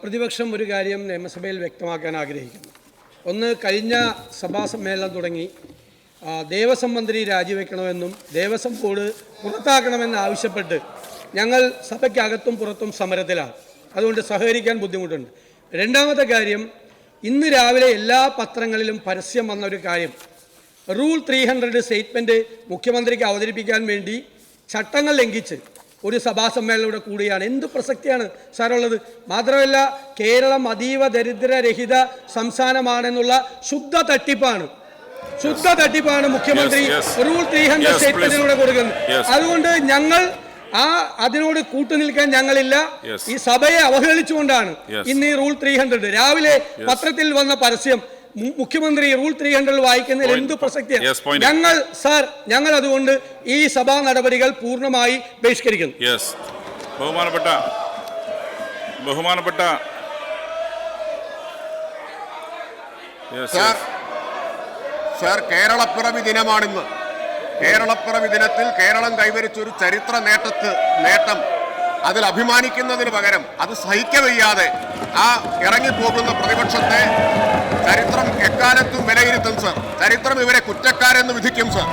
പ്രതിപക്ഷം ഒരു കാര്യം നിയമസഭയിൽ വ്യക്തമാക്കാൻ ആഗ്രഹിക്കുന്നു. ഒന്ന്, കഴിഞ്ഞ സഭാ സമ്മേളനം തുടങ്ങി ദേവസ്വം മന്ത്രി രാജിവെക്കണമെന്നും ദേവസ്വം ബോർഡ് പുറത്താക്കണമെന്ന് ആവശ്യപ്പെട്ട് ഞങ്ങൾ സഭയ്ക്കകത്തും പുറത്തും സമരത്തിലാണ്. അതുകൊണ്ട് സഹകരിക്കാൻ ബുദ്ധിമുട്ടുണ്ട്. രണ്ടാമത്തെ കാര്യം, ഇന്ന് രാവിലെ എല്ലാ പത്രങ്ങളിലും പരസ്യം വന്ന ഒരു കാര്യം, റൂൾ 300 സ്റ്റേറ്റ്മെൻറ്റ് മുഖ്യമന്ത്രിക്ക് അവതരിപ്പിക്കാൻ വേണ്ടി ചട്ടങ്ങൾ ലംഘിച്ച് ഒരു സഭാ സമ്മേളനയുടെ കൂടിയാണ്. എന്ത് പ്രസക്തിയാണ് സാറുള്ളത്? മാത്രമല്ല, കേരളം അതീവ ദരിദ്രരഹിത സംസ്ഥാനമാണെന്നുള്ള ശുദ്ധ തട്ടിപ്പാണ് മുഖ്യമന്ത്രി റൂൾ 300 സ്റ്റേറ്റ്മെന്റിലൂടെ കൊടുക്കുന്നത്. അതുകൊണ്ട് ഞങ്ങൾ അതിനോട് കൂട്ടുനിൽക്കാൻ ഞങ്ങളില്ല. ഈ സഭയെ അവഹേളിച്ചുകൊണ്ടാണ് ഇന്ന് ഈ റൂൾ 300 രാവിലെ പത്രത്തിൽ വന്ന പരസ്യം മുഖ്യമന്ത്രി റൂൾ 300 വായിക്കുന്നതിൽ എന്ത് പ്രസക്തിയാണ്? ഞങ്ങൾ അതുകൊണ്ട് ഈ സഭാ നടപടികൾ പൂർണ്ണമായി ബഹിഷ്കരിക്കുന്നു. ബഹുമാനപ്പെട്ട സർ, കേരളപ്പിറവി ദിനമാണിന്ന്. കേരളപ്പിറവി ദിനത്തിൽ കേരളം കൈവരിച്ച ഒരു ചരിത്ര നേട്ടം അതിൽ അഭിമാനിക്കുന്നതിന് പകരം അത് സഹിക്കവയ്യാതെ ഇറങ്ങിപ്പോകുന്ന പ്രതിപക്ഷത്തെ ചരിത്രം എക്കാലത്തും വിലയിരുത്തും സർ. ചരിത്രം ഇവരെ കുറ്റക്കാരെന്ന് വിധിക്കും സർ.